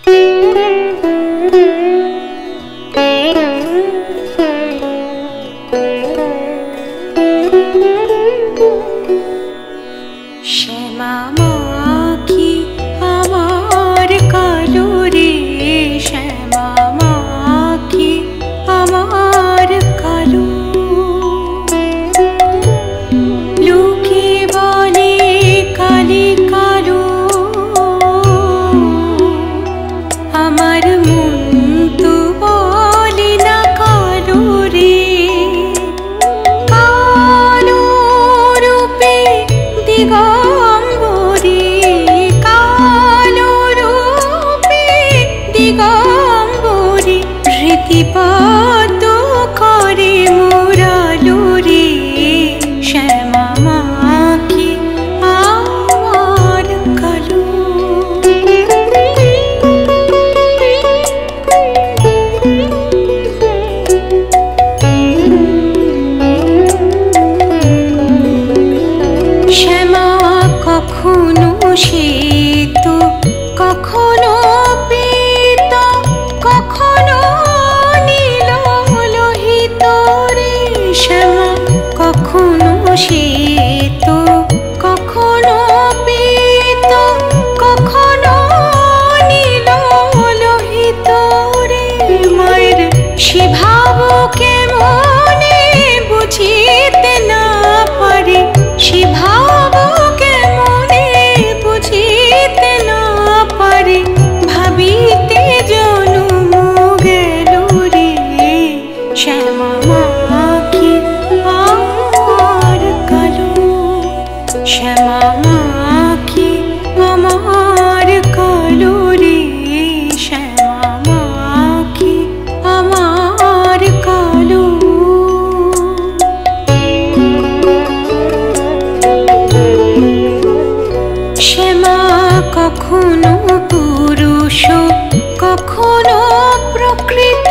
শ্যামা মাখি আমার কালো রে, শ্যামা মাখি আমার কালো। লোকে বলে কালি কালো, আমার মন তো বলে না কালো রে। কালো রূপে দিগম্বরী, কালো রূপে দিগম্বরী, প্রীতিপাত করে মোরালো রে। শ্যামা মাখি আমার কালো। শ্যামা কখনো শ্বেত, কখনো পীত, কখনো নীল লোহিত রে। শ্যামা কখনো শ্বেত, কখনো পীত, কখনো নীল লোহিত রে। মায়ের সে ভাবকে মনে বুঝিতে না পারে, সে ভাবকে মনে বুঝিতে না পারে, ভাবিতে জনম গেল রে। শ্যামা মাখি আমার কালো, শ্যামা মাখি আমার কালো রে। শ্যামা মাখি আমার কালো। শ্যামা কখনো পুরুষ, কখনো প্রকৃতি,